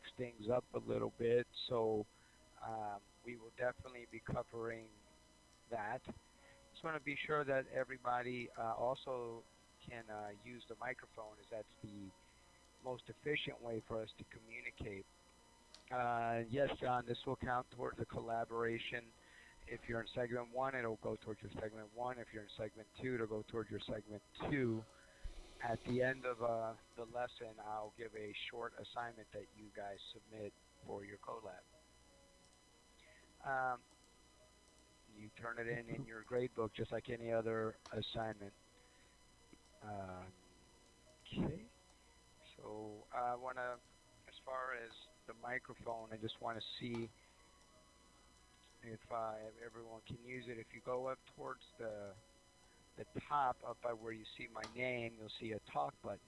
mix things up a little bit. So we will definitely be covering that. Just want to be sure that everybody also can use the microphone, as that's the most efficient way for us to communicate. Yes, John, this will count towards the collaboration. If you're in segment one, it'll go towards your segment one. If you're in segment two, it'll go towards your segment two. At the end of the lesson, I'll give a short assignment that you guys submit for your collab. Um, you turn it in your grade book just like any other assignment. Um, okay. So I want to, as far as the microphone, I just want to see if everyone can use it. If you go up towards the top, up by where you see my name, you'll see a talk button.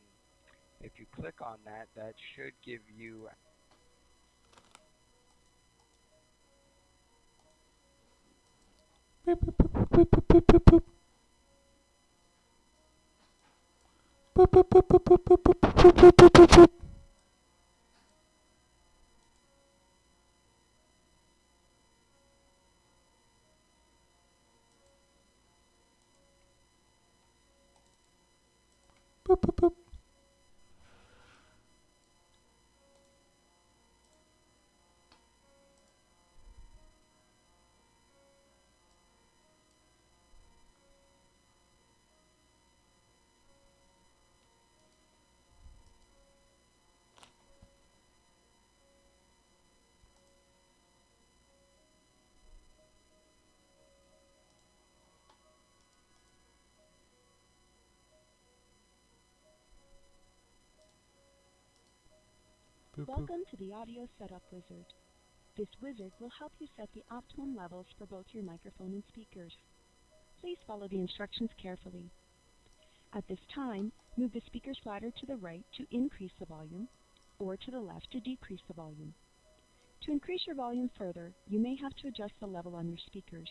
If you click on that, that should give you. Boop, boop, boop, boop, boop, boop, boop, boop. Boop, boop, boop, boop, boop, boop, boop, boop, boop, boop, boop, boop. Boop, boop, boop. Boop, boop. Welcome to the Audio Setup Wizard. This wizard will help you set the optimum levels for both your microphone and speakers. Please follow the instructions carefully. At this time, move the speaker slider to the right to increase the volume, or to the left to decrease the volume. To increase your volume further, you may have to adjust the level on your speakers.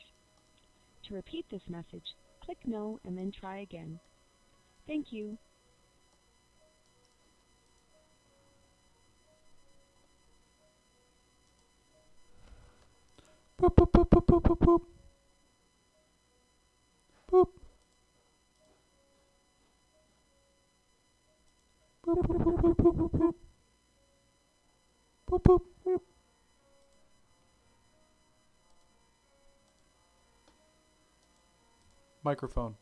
To repeat this message, click No and then try again. Thank you. Boop, boop, boop, boop, boop, boop, boop. Boop. Boop, boop, boop, boop, boop, boop, boop. Boop, boop, boop. Microphone.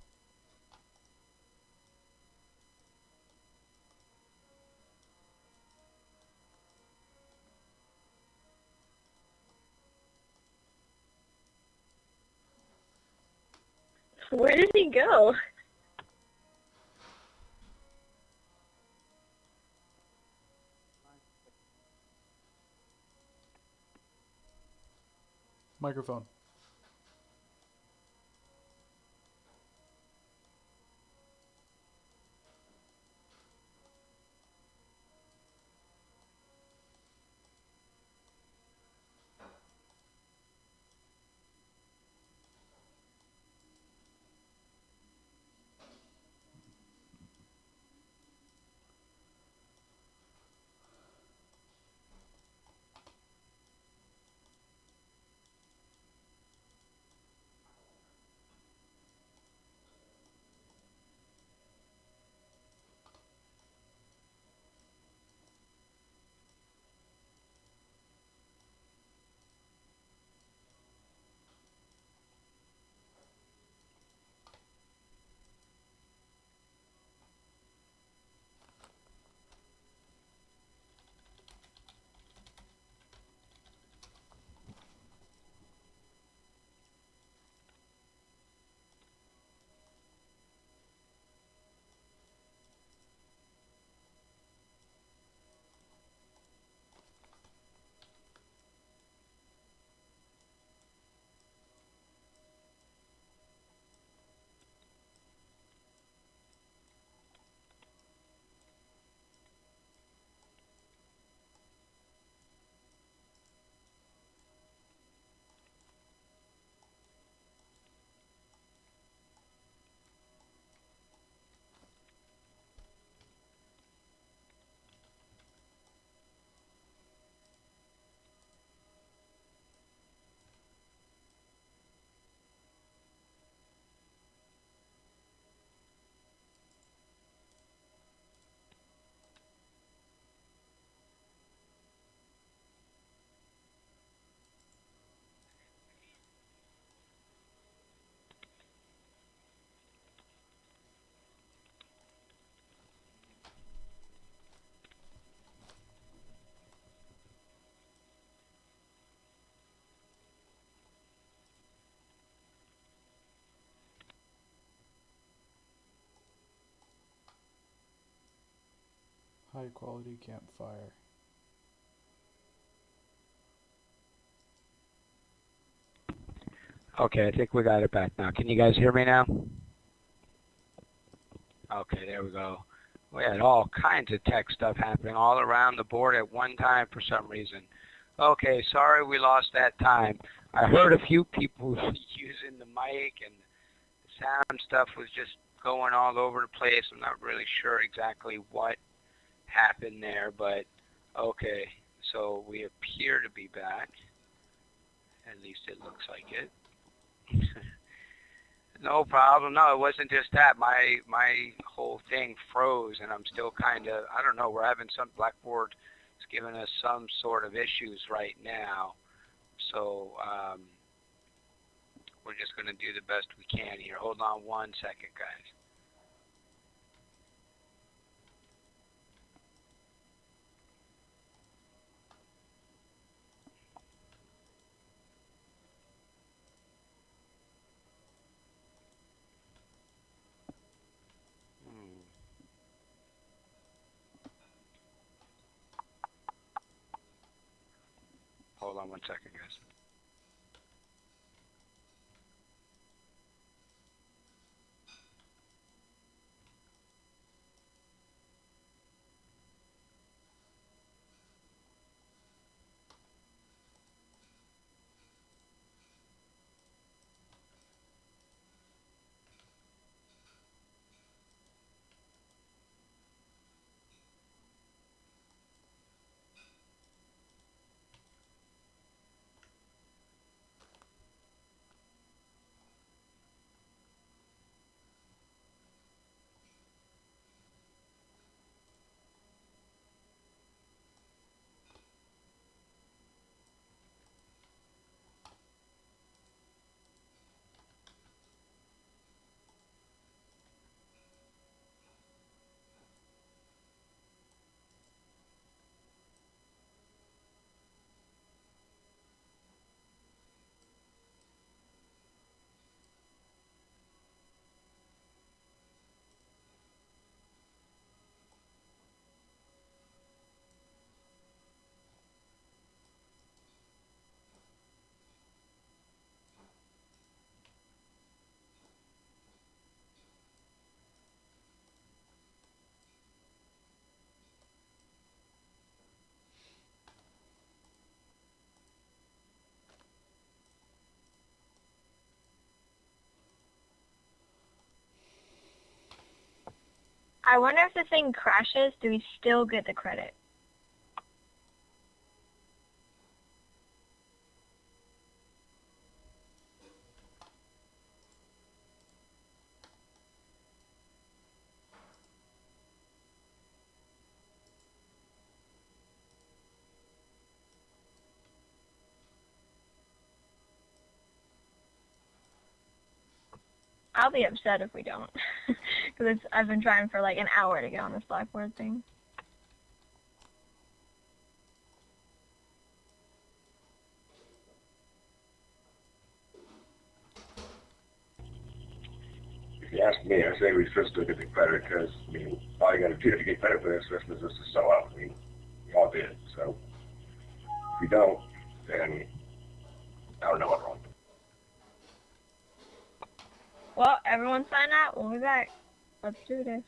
Where did he go? Microphone. high quality campfire. Okay, I think we got it back now. Can you guys hear me now? Okay, there we go. We had all kinds of tech stuff happening all around the board at one time for some reason. Okay, sorry we lost that time. I heard a few people using the mic, and the sound stuff was just going all over the place. I'm not really sure exactly what happened there, but okay. So we appear to be back. At least it looks like it. No problem. No, it wasn't just that. My whole thing froze, and I'm still kind of, I don't know, we're having some, Blackboard is giving us some sort of issues right now. So we're just going to do the best we can here. Hold on one second, guys. Hold on one second, guys. I wonder if the thing crashes, do we still get the credit? I'll be upset if we don't, because I've been trying for like an hour to get on this Blackboard thing. If you ask me, I say we should still get the credit because, I mean, all you got to do to get credit for this Christmas is to sell out. I mean, we all did. So if we don't, then I don't know what's wrong. Well, everyone sign out. We'll be back. Let's do this.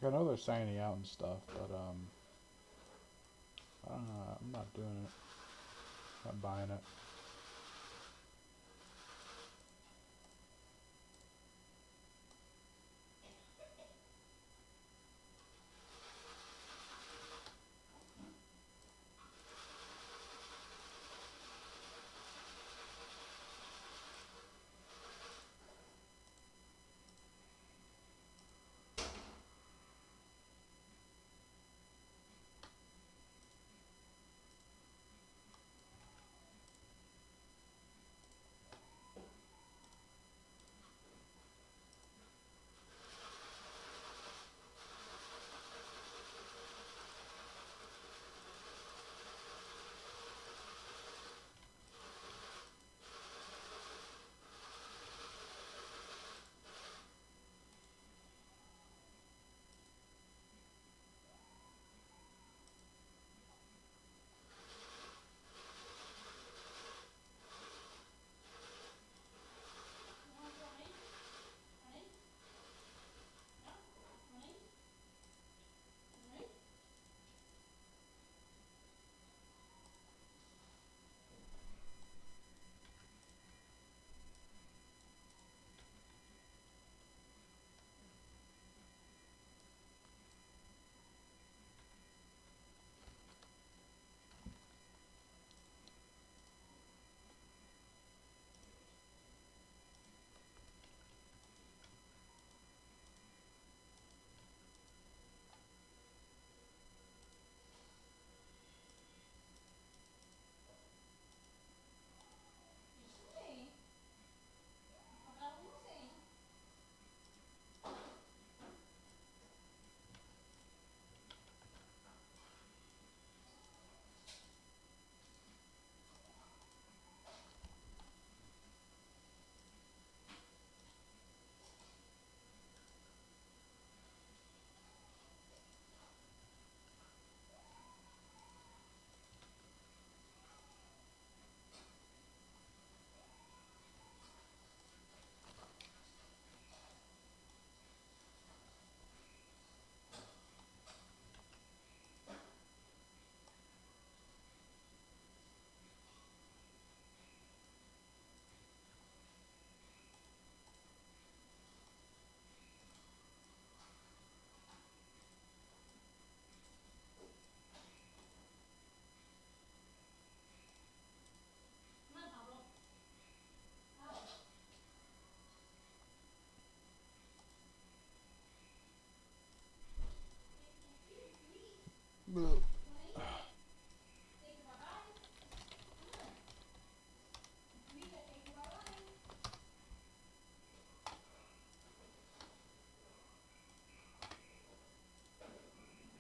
I know they're signing out and stuff, but I don't know. I'm not doing it. Not buying it.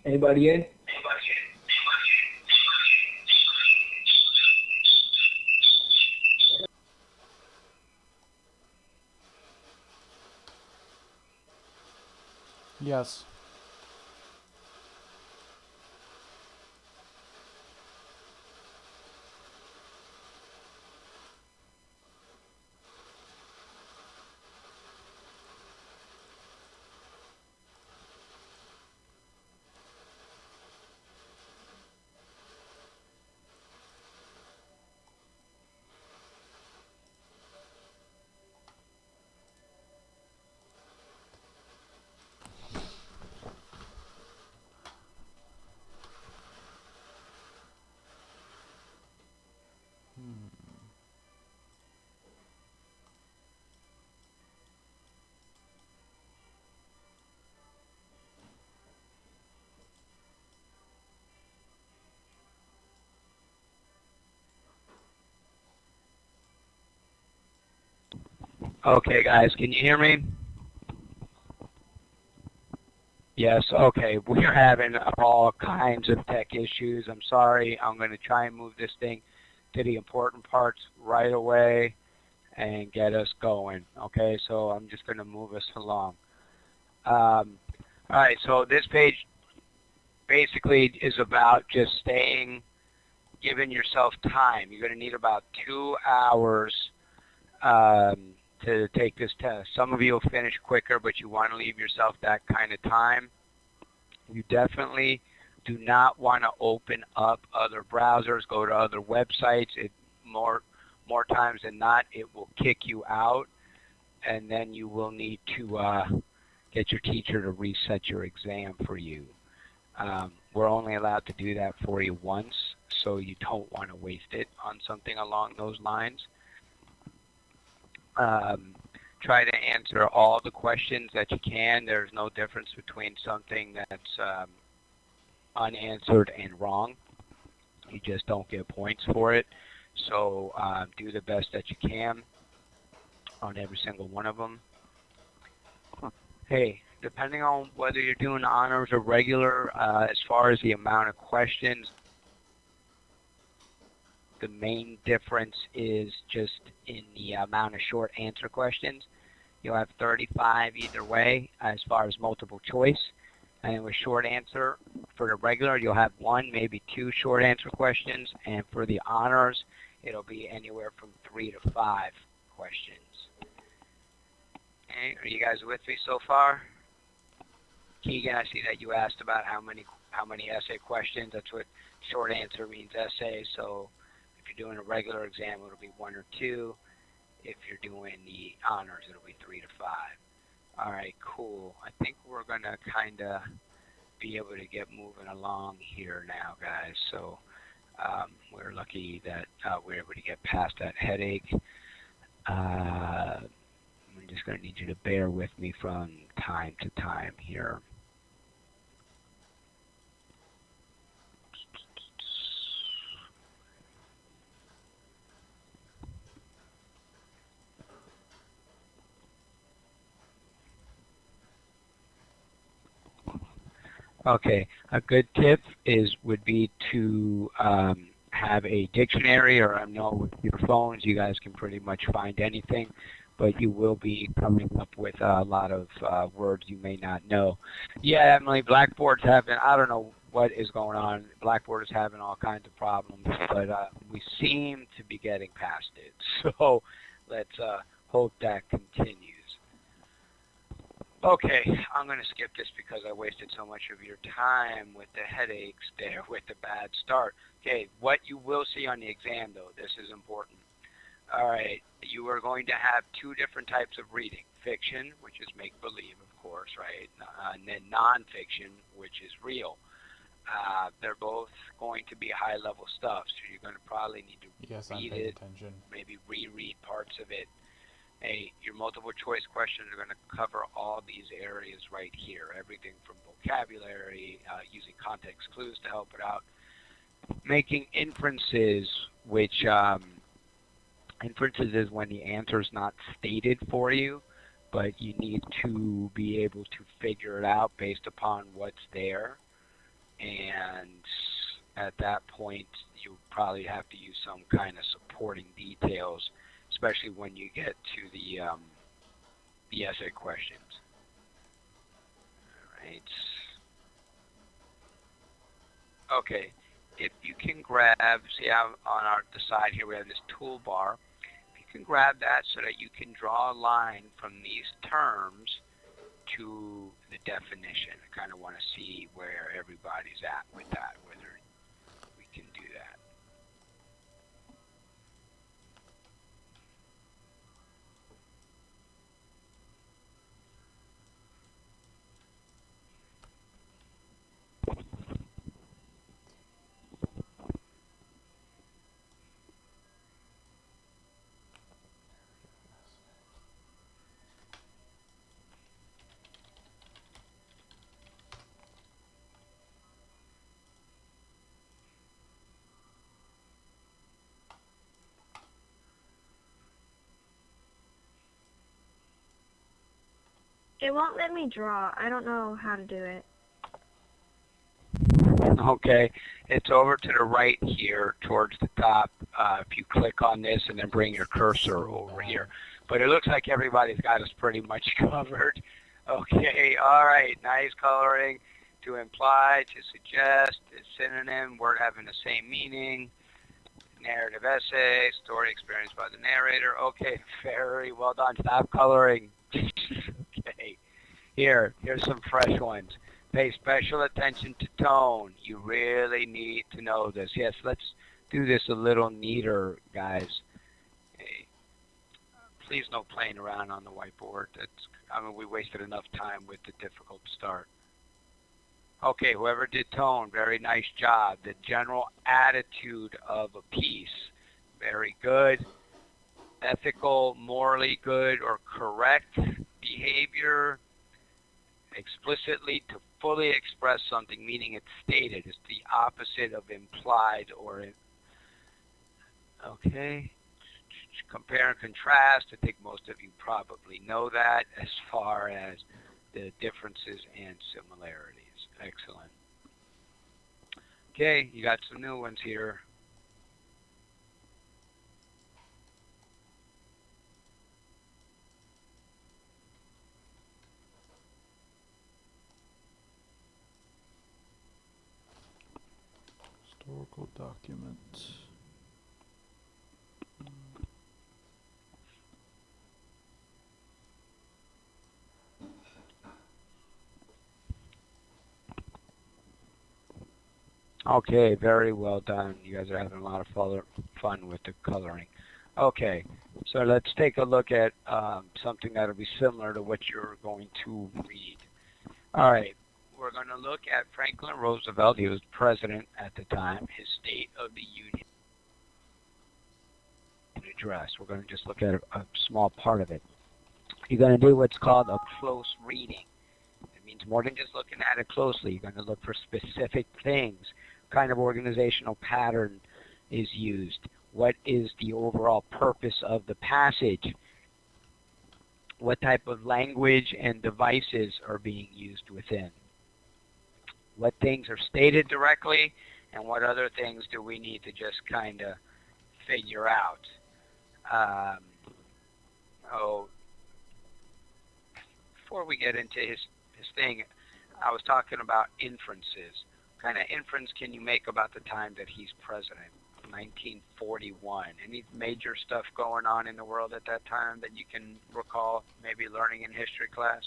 Anybody in? Yes. Okay, guys, can you hear me? Yes, okay. We're having all kinds of tech issues. I'm sorry. I'm going to try and move this thing to the important parts right away and get us going. Okay, so I'm just going to move us along. All right, so this page basically is about just giving yourself time. You're going to need about 2 hours to take this test. Some of you will finish quicker, but you want to leave yourself that kind of time. You definitely do not want to open up other browsers, go to other websites. More times than not, it will kick you out, and then you will need to get your teacher to reset your exam for you. We're only allowed to do that for you once, so you don't want to waste it on something along those lines. Try to answer all the questions that you can. There's no difference between something that's unanswered and wrong. You just don't get points for it. So do the best that you can on every single one of them. Hey, depending on whether you're doing honors or regular, as far as the amount of questions, the main difference is just in the amount of short answer questions. You'll have 35 either way as far as multiple choice. And with short answer, for the regular, you'll have 1, maybe 2 short answer questions. And for the honors, it'll be anywhere from 3 to 5 questions. Okay, are you guys with me so far? Keegan, I see that you asked about how many essay questions. That's what short answer means, essay. So if you're doing a regular exam, it'll be 1 or 2. If you're doing the honors, it'll be 3 to 5. All right, cool. I think we're going to kind of be able to get moving along here now, guys. So we're lucky that we're able to get past that headache. I'm just going to need you to bear with me from time to time here. Okay, a good tip would be to have a dictionary, or I know with your phones you guys can pretty much find anything, but you will be coming up with a lot of words you may not know. Yeah, Emily, Blackboard's having, I don't know what is going on. Blackboard is having all kinds of problems, but we seem to be getting past it. So let's hope that continues. Okay, I'm going to skip this because I wasted so much of your time with the headaches there, with the bad start. Okay, what you will see on the exam, though, this is important. All right, you are going to have 2 different types of reading. Fiction, which is make-believe, of course, right? And then nonfiction, which is real. They're both going to be high-level stuff, so you're going to probably need to read it, maybe reread parts of it, Your multiple choice questions are going to cover all these areas right here. Everything from vocabulary, using context clues to help it out, making inferences, which inferences is when the answer is not stated for you, but you need to be able to figure it out based upon what's there. And at that point, you probably have to use some kind of supporting details, especially when you get to the essay questions. All right. Okay. If you can grab, see how on the side here we have this toolbar. If you can grab that so that you can draw a line from these terms to the definition. I kind of want to see where everybody's at with that, whether we can do that. It won't let me draw. I don't know how to do it. Okay, it's over to the right here towards the top. If you click on this and then bring your cursor over here. But it looks like everybody's got us pretty much covered. Okay, all right, nice coloring. To imply, to suggest, is synonym, word having the same meaning. Narrative essay, story experienced by the narrator. Okay, very well done. Stop coloring. Okay, here's some fresh ones. Pay special attention to tone. You really need to know this. Yes, let's do this a little neater, guys. Hey, please no playing around on the whiteboard. We wasted enough time with the difficult start. Okay, whoever did tone, very nice job. The general attitude of a piece, very good. Ethical, morally good or correct behavior. Explicitly, to fully express something, meaning it's stated. It's the opposite of implied or... Okay. Compare and contrast. I think most of you probably know that as far as the differences and similarities. Excellent. Okay, you got some new ones here. Historical document. Okay, very well done. You guys are having a lot of fun with the coloring. Okay, so let's take a look at something that'll be similar to what you're going to read. All right, we're going to look at Franklin Roosevelt. He was president at the time, his State of the Union address. We're going to just look at a small part of it. You're going to do what's called a close reading. It means more than just looking at it closely. You're going to look for specific things. What kind of organizational pattern is used? What is the overall purpose of the passage? What type of language and devices are being used within? What things are stated directly, and what other things do we need to just kind of figure out? Before we get into his thing, I was talking about inferences. What kind of inference can you make about the time that he's president? 1941. Any major stuff going on in the world at that time that you can recall, maybe learning in history class?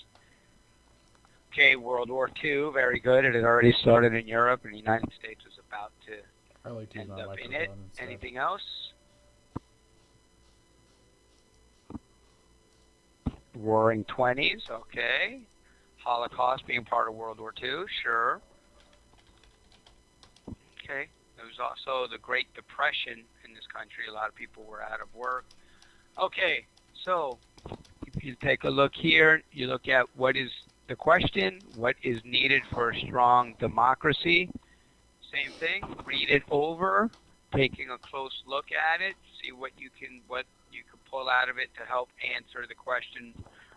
Okay, World War II, very good. It had already started in Europe, and the United States was about to end up in it. Anything else? Roaring 20s, okay. Holocaust being part of World War II, sure. Okay. There was also the Great Depression in this country. A lot of people were out of work. Okay, So, if you take a look here, you look at what is the question, what is needed for a strong democracy. Same thing, read it over, taking a close look at it, see what you can pull out of it to help answer the question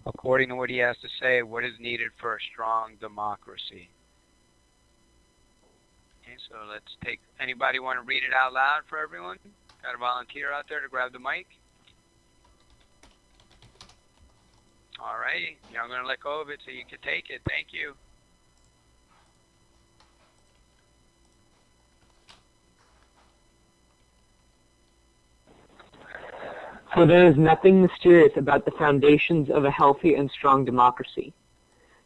according to what he has to say, what is needed for a strong democracy. Okay, so let's take, anybody want to read it out loud for everyone? Got a volunteer out there to grab the mic? All righty, I'm going to let go of it so you can take it. Thank you. For there is nothing mysterious about the foundations of a healthy and strong democracy.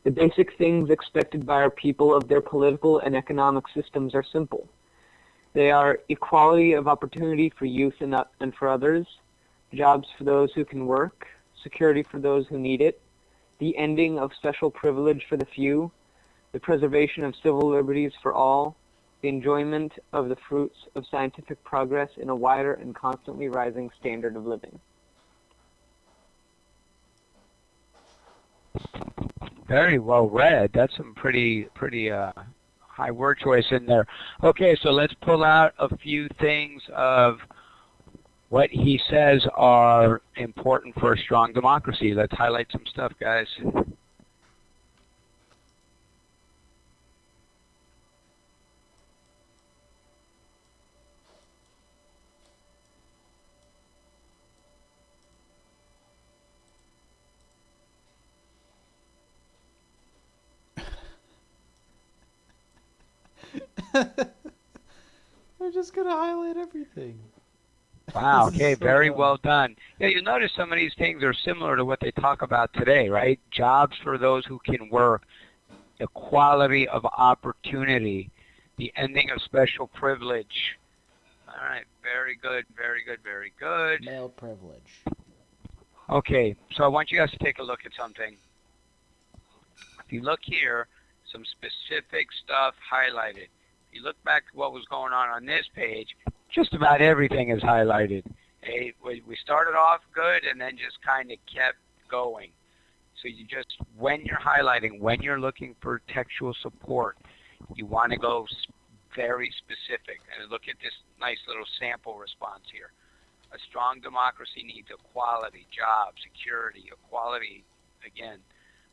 The basic things expected by our people of their political and economic systems are simple. They are equality of opportunity for youth and for others, jobs for those who can work, security for those who need it, the ending of special privilege for the few, the preservation of civil liberties for all, the enjoyment of the fruits of scientific progress in a wider and constantly rising standard of living. Very well read. That's some pretty high word choice in there. Okay, so let's pull out a few things of what he says are important for a strong democracy. Let's highlight some stuff, guys. I'm just gonna highlight everything. Wow, okay, So very dumb. well done. Yeah, you'll notice some of these things are similar to what they talk about today, right? Jobs for those who can work, equality of opportunity, the ending of special privilege. All right, very good, very good, very good. Male privilege. Okay, so I want you guys to take a look at something. If you look here, some specific stuff highlighted. If you look back to what was going on this page, just about everything is highlighted. Hey, we started off good and then just kind of kept going. So you just, when you're highlighting, when you're looking for textual support, you want to go very specific. And look at this nice little sample response here. A strong democracy needs equality, jobs, security, equality, again,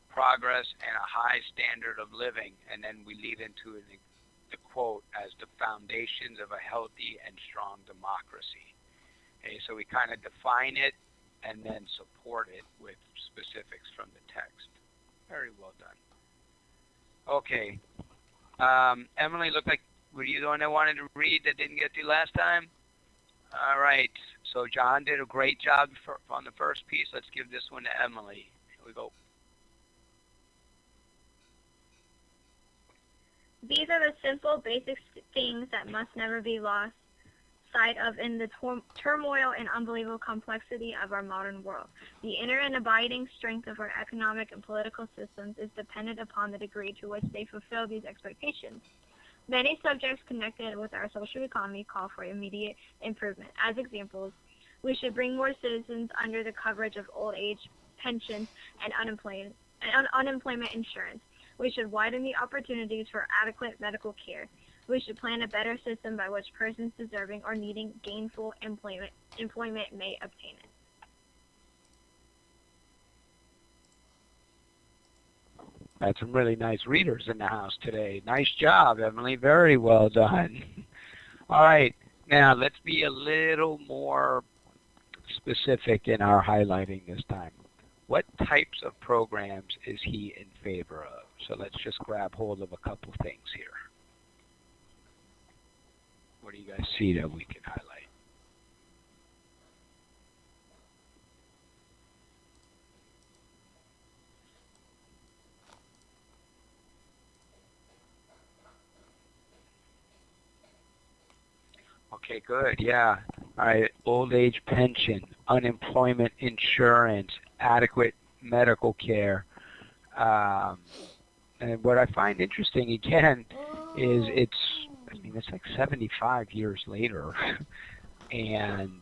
progress, and a high standard of living. And then we lead into the quote as the foundations of a healthy and strong democracy. Okay, so we kind of define it and then support it with specifics from the text. Very well done. Okay. Emily, looked like, were you the one that wanted to read that didn't get to last time? All right. So John did a great job on the first piece. Let's give this one to Emily. Here we go. These are the simple, basic things that must never be lost sight of in the turmoil and unbelievable complexity of our modern world. The inner and abiding strength of our economic and political systems is dependent upon the degree to which they fulfill these expectations. Many subjects connected with our social economy call for immediate improvement. As examples, we should bring more citizens under the coverage of old age pensions and unemployment insurance. We should widen the opportunities for adequate medical care. We should plan a better system by which persons deserving or needing gainful employment may obtain it. Had some really nice readers in the house today. Nice job, Emily. Very well done. All right. Now, let's be a little more specific in our highlighting this time. What types of programs is he in favor of? So let's just grab hold of a couple things here. What do you guys see that we can highlight? Okay, good. Yeah. All right. Old age pension, unemployment insurance, adequate medical care. And what I find interesting, again, is it's like 75 years later, and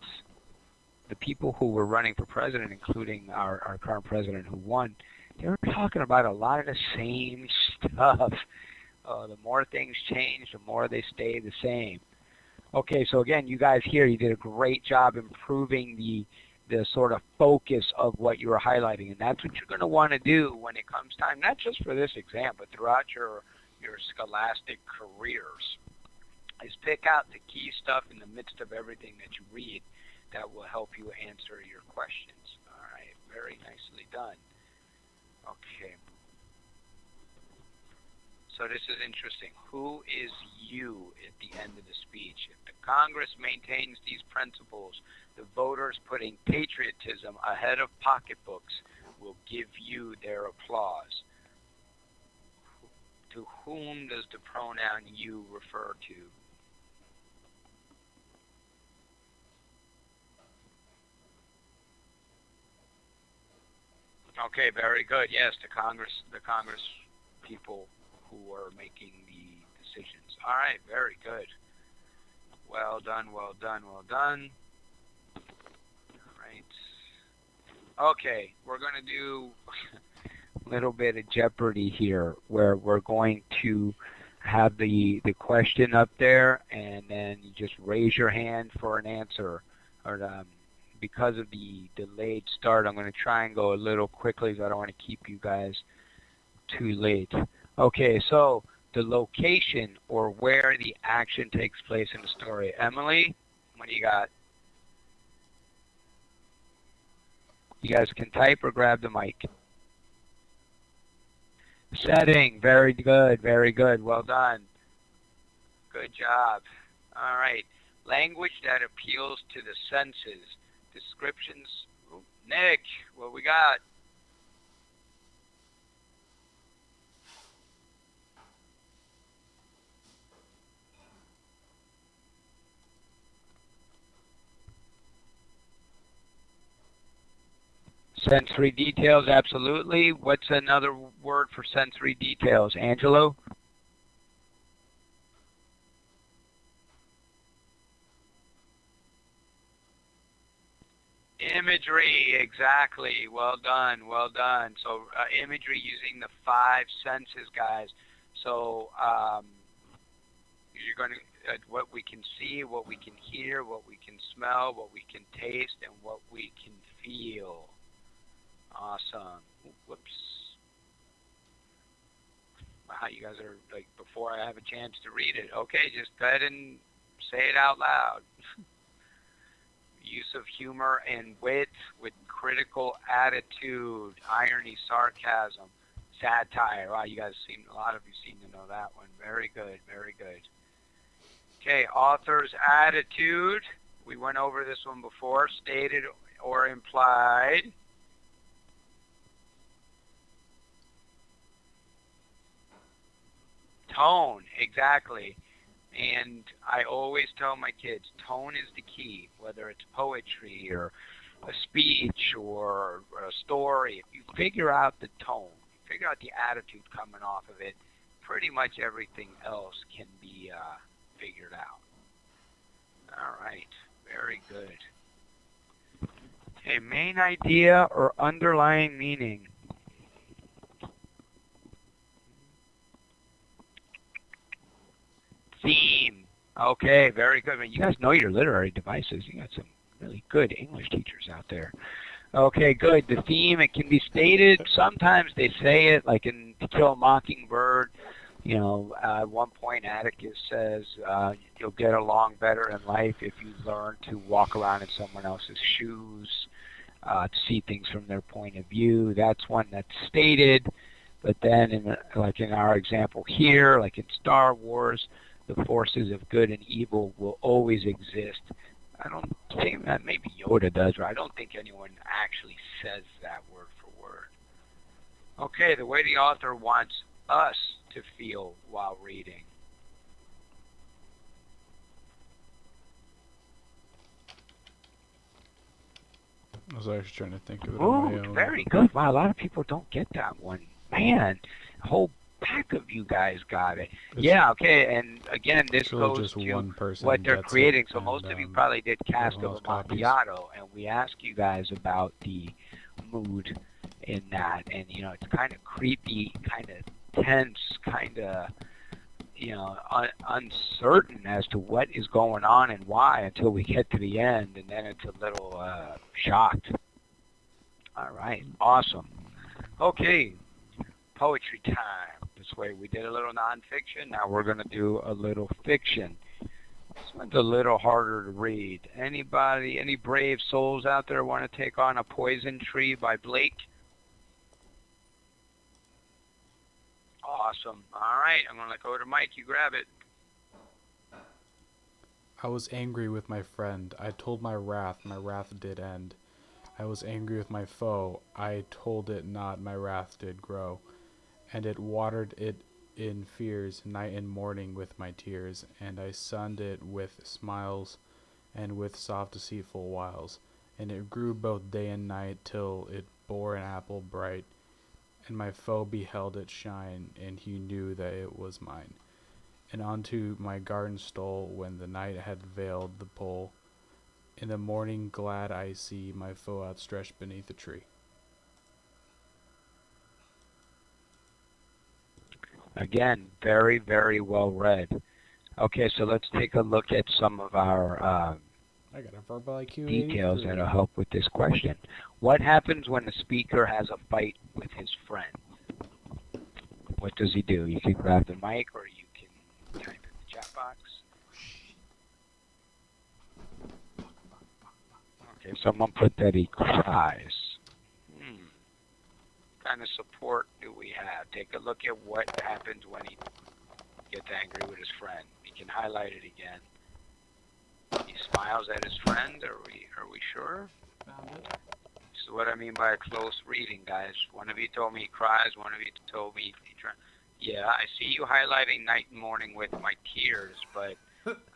the people who were running for president, including our current president who won, they were talking about a lot of the same stuff. The more things change, the more they stay the same. Okay, so again, you guys here, you did a great job improving the sort of focus of what you were highlighting, and that's what you're going to want to do when it comes time, not just for this exam, but throughout your scholastic careers, is pick out the key stuff in the midst of everything that you read that will help you answer your questions. All right, very nicely done. Okay. So this is interesting. Who is you at the end of the speech? If the Congress maintains these principles, the voters putting patriotism ahead of pocketbooks will give you their applause. To whom does the pronoun you refer to? Okay, very good. Yes, the Congress people who are making the decisions. All right, very good. Well done, well done, well done. All right. Okay, we're going to do a little bit of Jeopardy here, where we're going to have the question up there, and then you just raise your hand for an answer. Or because of the delayed start, I'm going to try and go a little quickly because I don't want to keep you guys too late. Okay, so the location or where the action takes place in the story. Emily, what do you got? You guys can type or grab the mic. Setting, very good, very good. Well done. Good job. All right. Language that appeals to the senses. Descriptions. Nick, what we got? Sensory details, absolutely. What's another word for sensory details? Angelo? Imagery, exactly. Well done, well done. So imagery using the 5 senses, guys. So you're going to, what we can see, what we can hear, what we can smell, what we can taste, and what we can feel. Awesome. Whoops. Wow, you guys are like, before I have a chance to read it. Okay, just go ahead and say it out loud. Use of humor and wit with critical attitude, irony, sarcasm, satire. Wow, you guys a lot of you seem to know that one. Very good, very good. Okay, author's attitude. We went over this one before. Stated or implied. Tone, exactly. And I always tell my kids, tone is the key, whether it's poetry or a speech or a story. If you figure out the tone, figure out the attitude coming off of it, pretty much everything else can be figured out. All right, very good. Okay, main idea or underlying meaning. Theme. Okay, very good. I mean, you guys know your literary devices. You got some really good English teachers out there. Okay, good. The theme, it can be stated. Sometimes they say it, like in To Kill a Mockingbird. You know, at one point Atticus says, you'll get along better in life if you learn to walk around in someone else's shoes, to see things from their point of view. That's one that's stated. But then, like in our example here, like in Star Wars, the forces of good and evil will always exist. I don't think that, maybe Yoda does, or I don't think anyone actually says that word for word. Okay, the way the author wants us to feel while reading. I was actually trying to think of it on my own. Very good. Wow, a lot of people don't get that one. Man, a whole pack of you guys got it. It's Yeah, okay, and again, this really goes just to one person what they're gets it, creating. So and, most of you probably did Cask of everyone else copies. Amontillado, and we ask you guys about the mood in that, and you know, it's kind of creepy, kind of tense, kind of, you know, uncertain as to what is going on and why until we get to the end, and then it's a little shocked. All right, awesome. Okay, poetry time. This way we did a little nonfiction. Now we're going to do a little fiction. This one's a little harder to read. Anybody, any brave souls out there want to take on A Poison Tree by Blake? Awesome. All right, I'm going to go to Mike. You grab it. I was angry with my friend. I told my wrath did end. I was angry with my foe. I told it not, my wrath did grow. And it watered it in fears, night and morning with my tears. And I sunned it with smiles, and with soft deceitful wiles. And it grew both day and night, till it bore an apple bright. And my foe beheld it shine, and he knew that it was mine. And unto my garden stole, when the night had veiled the pole. In the morning glad I see my foe outstretched beneath a tree. Again, very, very well read. Okay, so let's take a look at some of our I got a verbal IQ details 83. that'll help with this question. What happens when a speaker has a fight with his friend? What does he do? You can grab the mic or you can type in the chat box. Okay, someone put that he cries. What kind of support do we have? Take a look at what happens when he gets angry with his friend. You can highlight it again. He smiles at his friend. Are we sure? Found it. This is what I mean by a close reading, guys. One of you told me he cries. One of you told me he tries. Yeah, I see you highlighting night and morning with my tears, but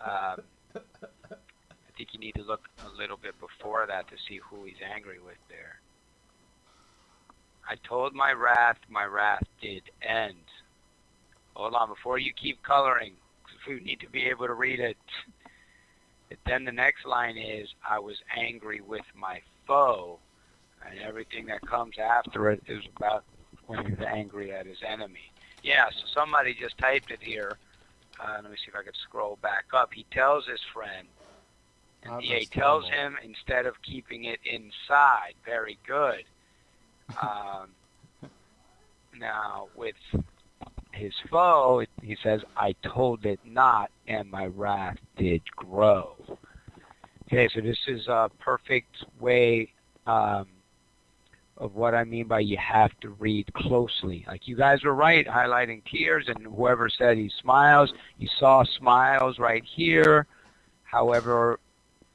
I think you need to look a little bit before that to see who he's angry with there. I told my wrath did end. Hold on, before you keep coloring, because we need to be able to read it. Then the next line is, I was angry with my foe, and everything that comes after it is about when he's angry at his enemy. Yeah, so somebody just typed it here. Let me see if I can scroll back up. He tells his friend, and he tells him instead of keeping it inside. Very good. Now, with his foe, he says, I told it not, and my wrath did grow. Okay, so this is a perfect way of what I mean by you have to read closely. Like, you guys were right, highlighting tears, and whoever said he smiles, you saw smiles right here. However,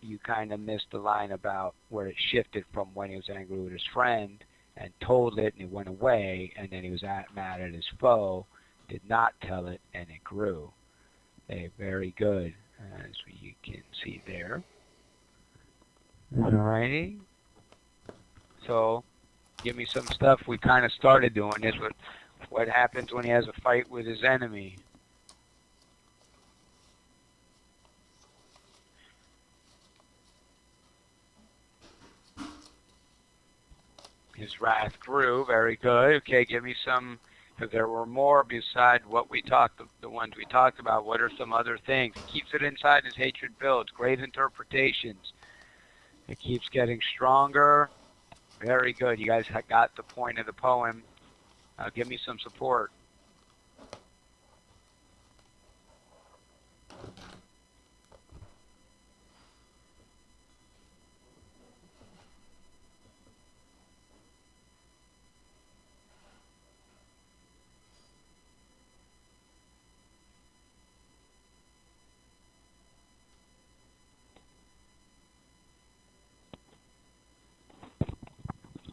you kind of missed the line about where it shifted from when he was angry with his friend and told it and it went away, and then he was mad at his foe, did not tell it, and it grew. Okay, very good, as you can see there. Alrighty. So, give me some stuff. We kind of started doing this with what happens when he has a fight with his enemy. His wrath grew. Very good. Okay, give me some, because there were more beside what we talked, the ones we talked about. What are some other things? He keeps it inside, his hatred builds. Great interpretations. It keeps getting stronger. Very good. You guys got the point of the poem. Give me some support.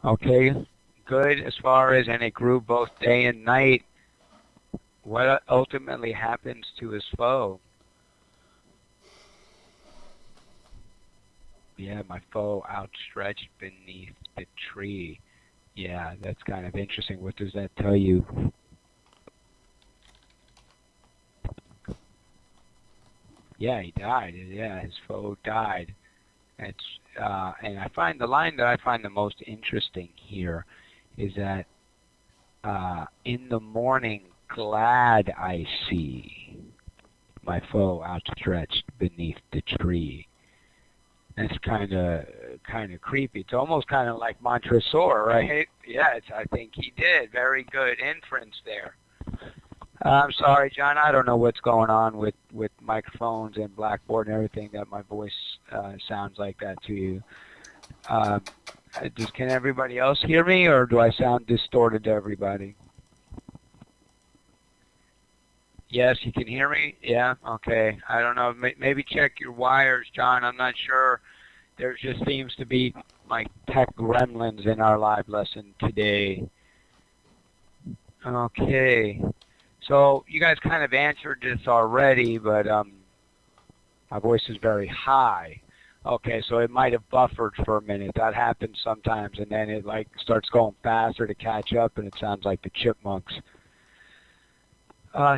Okay, good as far as, and it grew both day and night. What ultimately happens to his foe? Yeah, my foe outstretched beneath the tree. Yeah, that's kind of interesting. What does that tell you? Yeah, he died. Yeah, his foe died. It's and I find the line that I find the most interesting here is that in the morning glad I see my foe outstretched beneath the tree. That's kind of creepy. It's almost kind of like Montresor, right? Yeah, I think he did. Very good inference there. I'm sorry, John. I don't know what's going on with microphones and Blackboard and everything that my voice sounds like that to you. Can everybody else hear me, or do I sound distorted to everybody? Yes, you can hear me? Yeah? Okay. I don't know. Maybe check your wires, John. I'm not sure. There just seems to be like tech gremlins in our live lesson today. Okay. So you guys kind of answered this already, but my voice is very high. Okay, so it might have buffered for a minute. That happens sometimes, and then it like starts going faster to catch up, and it sounds like the chipmunks.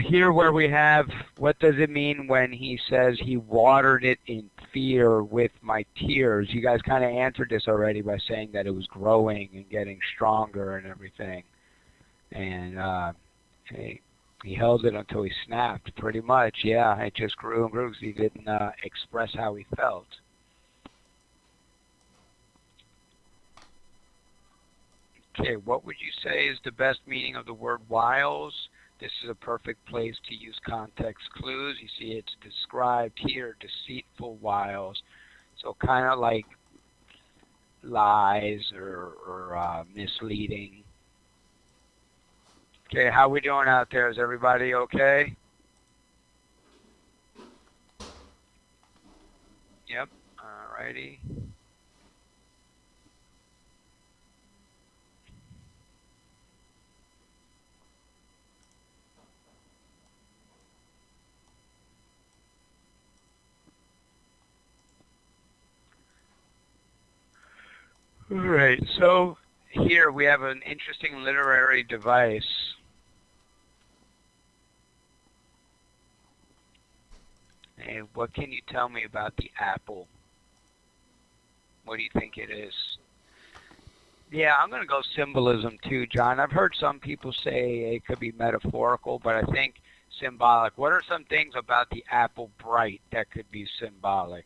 Here where we have, what does it mean when he says he watered it in fear with my tears? You guys kind of answered this already by saying that it was growing and getting stronger and everything. And he held it until he snapped, pretty much. Yeah, it just grew and grew because he didn't express how he felt. Okay, what would you say is the best meaning of the word wiles? This is a perfect place to use context clues. You see it's described here, deceitful wiles. So kind of like lies or misleading. Okay, how we doing out there? Is everybody okay? Yep, alrighty. All right, so here we have an interesting literary device. Hey, what can you tell me about the apple? What do you think it is? Yeah, I'm going to go symbolism too, John. I've heard some people say it could be metaphorical, but I think symbolic. What are some things about the apple bright that could be symbolic?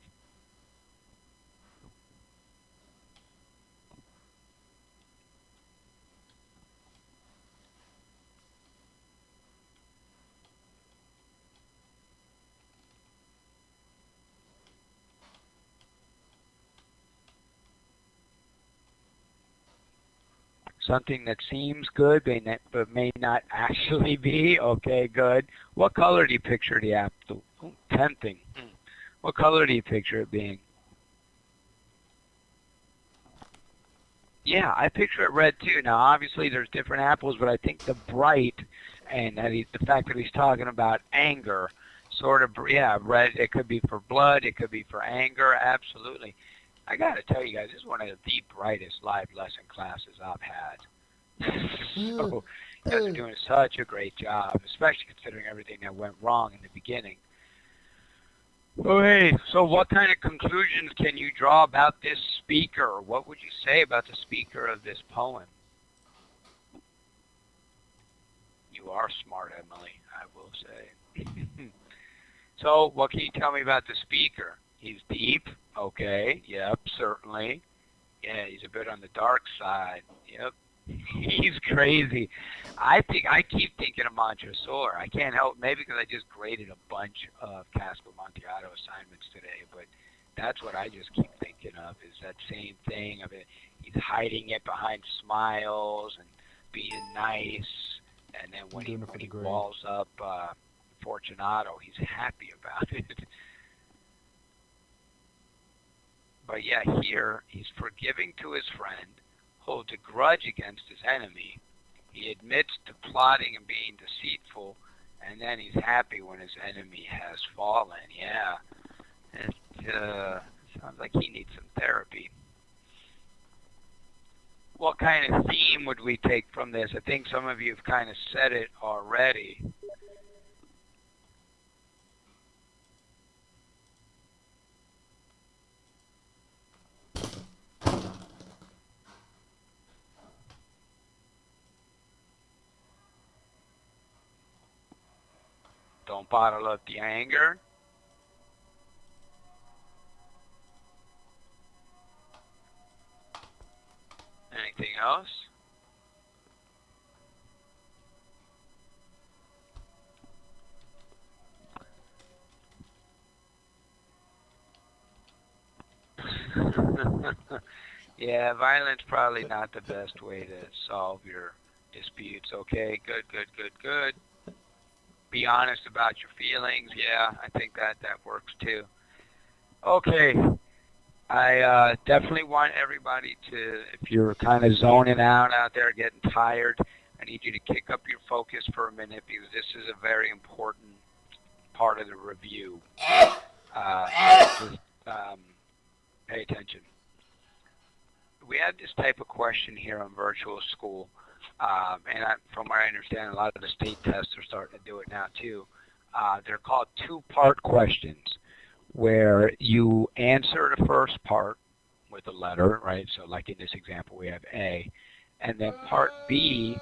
Something that seems good, but may not actually be. Okay, good. What color do you picture the apple? Oh, tempting. What color do you picture it being? Yeah, I picture it red too. Now, obviously, there's different apples, but I think the bright and the fact that he's talking about anger, sort of, yeah, red. It could be for blood. It could be for anger. Absolutely. I got to tell you guys, this is one of the brightest live lesson classes I've had. So, you guys are doing such a great job, especially considering everything that went wrong in the beginning. Okay, so what kind of conclusions can you draw about this speaker? What would you say about the speaker of this poem? You are smart, Emily, I will say. So, what can you tell me about the speaker? He's deep. Okay, yep, certainly. Yeah, he's a bit on the dark side. Yep. He's crazy. I keep thinking of Montresor. I can't help, maybe because I just graded a bunch of Casper Amontillado assignments today, but that's what I just keep thinking of, is that same thing of it. He's hiding it behind smiles and being nice, and then when he walls up Fortunato, he's happy about it. But yeah, here he's forgiving to his friend, holds a grudge against his enemy. He admits to plotting and being deceitful, and then he's happy when his enemy has fallen. Yeah, it sounds like he needs some therapy. What kind of theme would we take from this? I think some of you have kind of said it already. Don't bottle up the anger. Anything else? Yeah, violence probably not the best way to solve your disputes. Okay, good. Be honest about your feelings. Yeah, I think that works too. Okay, I definitely want everybody to, if you're kind of zoning out there, getting tired, I need you to kick up your focus for a minute because this is a very important part of the review. Just pay attention. We have this type of question here on virtual school, from what I understand, a lot of the state tests are starting to do it now too. They're called two-part questions, where you answer the first part with a letter, right? So like in this example, we have A, and then part B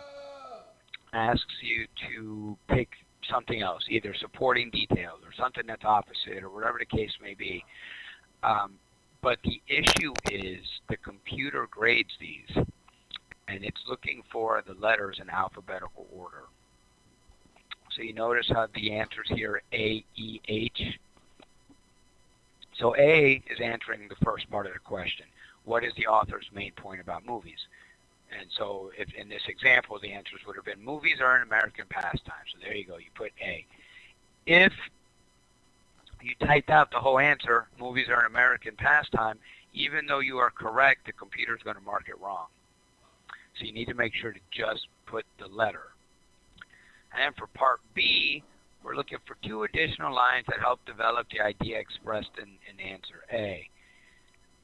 asks you to pick something else, either supporting details or something that's opposite or whatever the case may be. But the issue is the computer grades these, and it's looking for the letters in alphabetical order. So you notice how the answers here are A, E, H. So A is answering the first part of the question. What is the author's main point about movies? And so if in this example, the answers would have been movies are an American pastime. So there you go. You put A. If you typed out the whole answer, movies are an American pastime, even though you are correct, the computer is going to mark it wrong. So you need to make sure to just put the letter. And for part B, we're looking for two additional lines that help develop the idea expressed in answer A.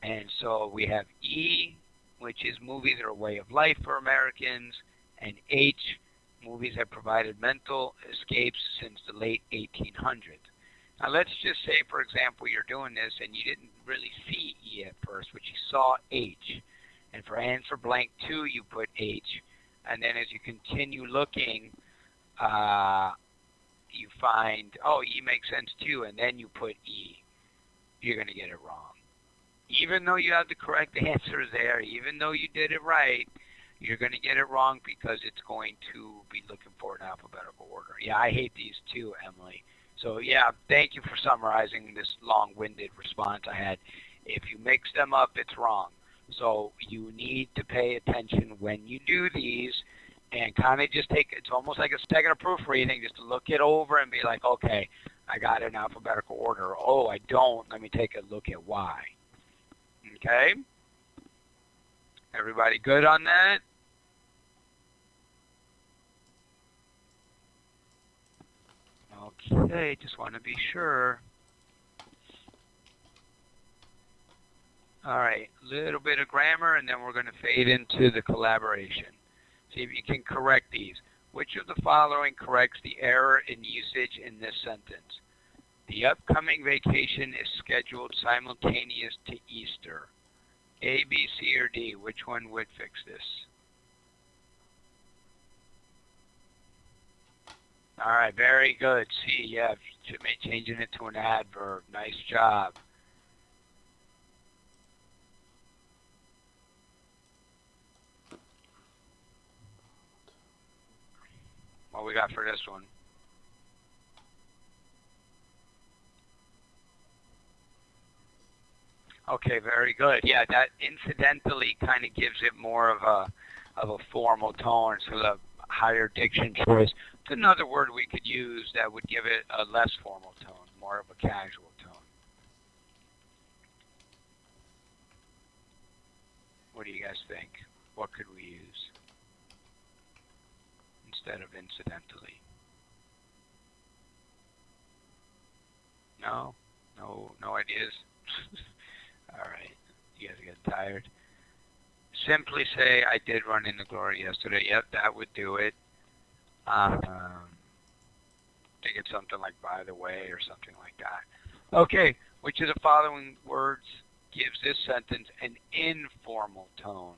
And so we have E, which is movies are a way of life for Americans, and H, movies have provided mental escapes since the late 1800s. Now let's just say, for example, you're doing this and you didn't really see E at first, but you saw H. And for answer blank 2, you put H. And then as you continue looking, you find, oh, E makes sense too, and then you put E. You're going to get it wrong. Even though you have the correct answer there, even though you did it right, you're going to get it wrong because it's going to be looking for an alphabetical order. Yeah, I hate these too, Emily. So yeah, thank you for summarizing this long-winded response I had. If you mix them up, it's wrong. So you need to pay attention when you do these and kind of just take, it's almost like a second of proofreading, just to look it over and be like, okay, I got it in alphabetical order. Oh, I don't. Let me take a look at why. Okay? Everybody good on that? Okay, just want to be sure. All right, a little bit of grammar, and then we're going to fade into the collaboration. See if you can correct these. Which of the following corrects the error in usage in this sentence? The upcoming vacation is scheduled simultaneous to Easter. A, B, C, or D, which one would fix this? All right, very good. C, yeah, changing it to an adverb. Nice job. What we got for this one? Okay, very good. Yeah, that incidentally kind of gives it more of a formal tone, so the higher diction choice. It's another word we could use that would give it a less formal tone, more of a casual tone. What do you guys think? What could we use instead of incidentally? No ideas. All right, you guys get tired. Simply say, I did run into Glory yesterday. Yep, that would do it. I think it's something like by the way or something like that. Okay, which of the following words gives this sentence an informal tone?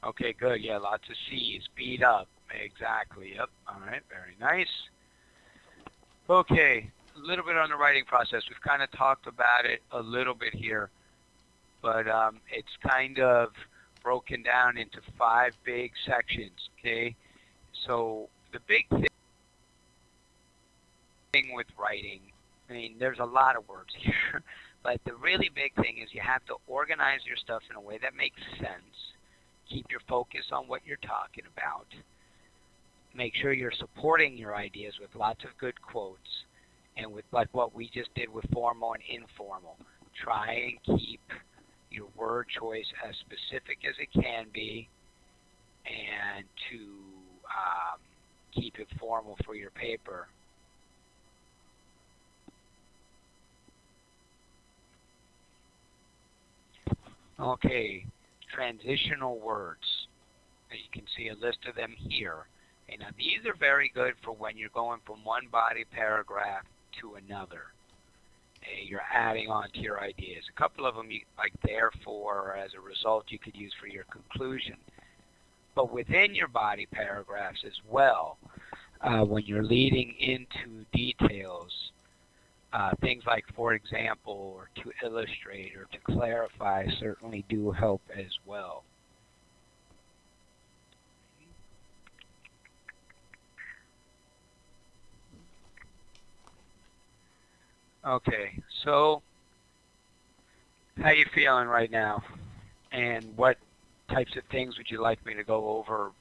Okay, good. Yeah, lots of C's. Speed up. Exactly. Yep. All right. Very nice. Okay. A little bit on the writing process. We've kind of talked about it a little bit here, but it's kind of broken down into 5 big sections. Okay. So the big thing with writing, I mean, there's a lot of words here, but the really big thing is you have to organize your stuff in a way that makes sense. Keep your focus on what you're talking about. Make sure you're supporting your ideas with lots of good quotes, and with like what we just did with formal and informal. Try and keep your word choice as specific as it can be, and to keep it formal for your paper. Okay, transitional words. You can see a list of them here. Okay, now these are very good for when you're going from one body paragraph to another. Okay, you're adding on to your ideas. A couple of them, like therefore, or as a result, you could use for your conclusion. But within your body paragraphs as well, when you're leading into details, things like for example, or to illustrate, or to clarify certainly do help as well. Okay, so how you feeling right now? And what types of things would you like me to go over?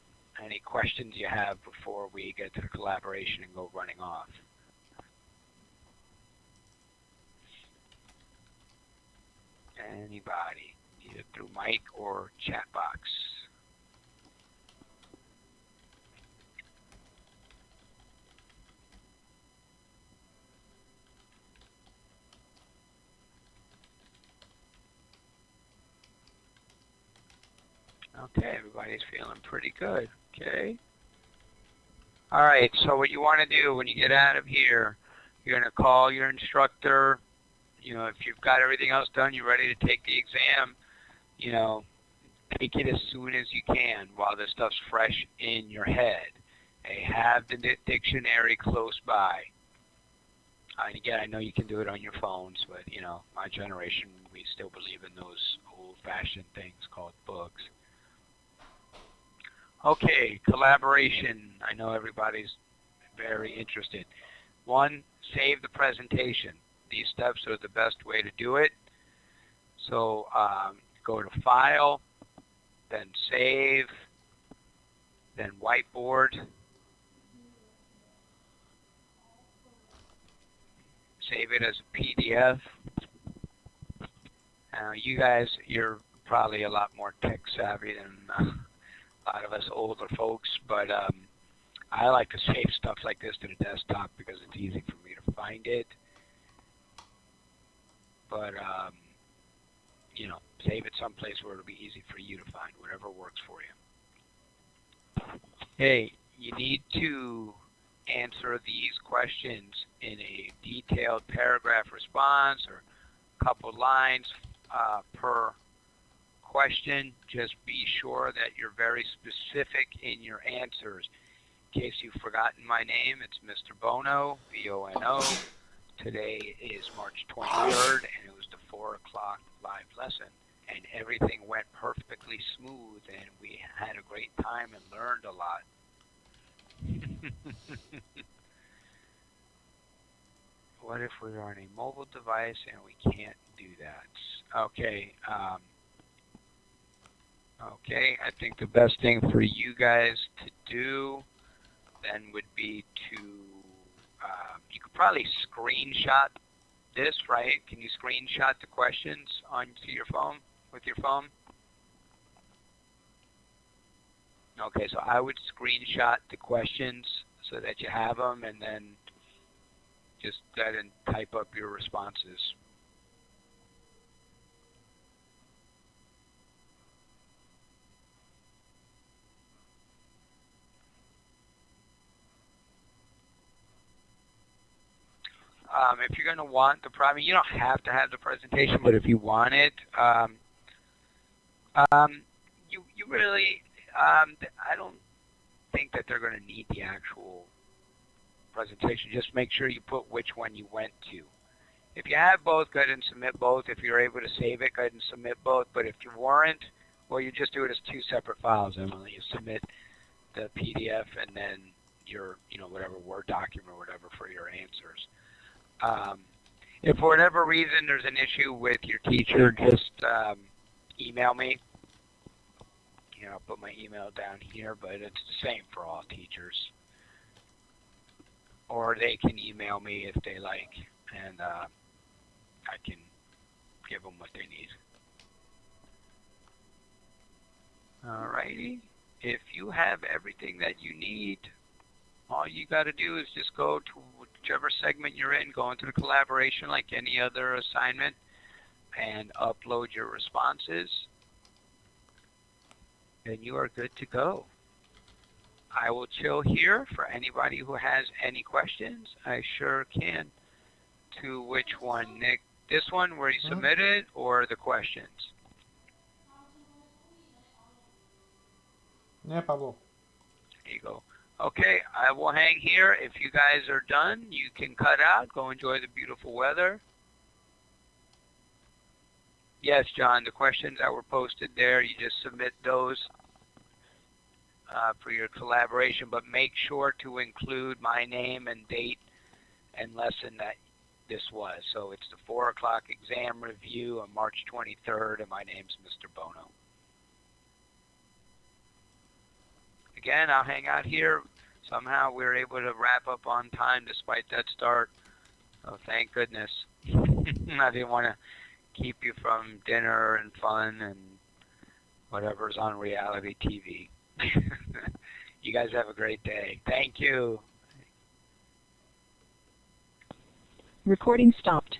Any questions you have before we get to the collaboration and go running off? Anybody, either through mic or chat box. Okay, everybody's feeling pretty good. Okay. All right, so what you want to do when you get out of here, you're going to call your instructor. You know, if you've got everything else done, you're ready to take the exam, you know, take it as soon as you can while this stuff's fresh in your head. Okay, have the dictionary close by. And again, I know you can do it on your phones, but, you know, my generation, we still believe in those old-fashioned things called books. Okay, collaboration. I know everybody's very interested. 1, save the presentation. These steps are the best way to do it. So go to File, then Save, then Whiteboard. Save it as a PDF. You guys, you're probably a lot more tech savvy than a lot of us older folks, but I like to save stuff like this to the desktop because it's easy for me to find it. But, you know, save it someplace where it'll be easy for you to find, whatever works for you. Hey, you need to answer these questions in a detailed paragraph response or a couple lines per question. Just be sure that you're very specific in your answers. In case you've forgotten my name, it's Mr. Bono, B-O-N-O. Today is March 23rd, and it was the 4 o'clock live lesson. And everything went perfectly smooth, and we had a great time and learned a lot. What if we're on a mobile device and we can't do that? Okay. Okay, I think the best thing for you guys to do then would be to, you could probably screenshot this, right? Can you screenshot the questions onto your phone, with your phone? Okay, so I would screenshot the questions so that you have them, and then just go ahead and type up your responses. If you're going to want the problem, you don't have to have the presentation, but if you want it, you really, I don't think that they're going to need the actual presentation. Just make sure you put which one you went to. If you have both, go ahead and submit both. If you're able to save it, go ahead and submit both. But if you weren't, well, you just do it as 2 separate files, Emily. You submit the PDF and then your, whatever Word document or whatever for your answers. If for whatever reason there's an issue with your teacher, just email me. I'll put my email down here, but it's the same for all teachers. Or they can email me if they like, and I can give them what they need. Alrighty. If you have everything that you need, all you got to do is just go to whichever segment you're in, go into the collaboration like any other assignment, and upload your responses, and you are good to go. I will chill here for anybody who has any questions. I sure can. To which one, Nick? This one where you submitted, or the questions? Yeah, Pablo. There you go. Okay, I will hang here. If you guys are done, you can cut out. Go enjoy the beautiful weather. Yes, John, the questions that were posted there, you just submit those for your collaboration, but make sure to include my name and date and lesson that this was. So it's the 4 o'clock exam review on March 23rd, and my name's Mr. Bono. Again, I'll hang out here. Somehow we were able to wrap up on time despite that start. Oh, thank goodness. I didn't want to keep you from dinner and fun and whatever's on reality TV. You guys have a great day. Thank you. Recording stopped.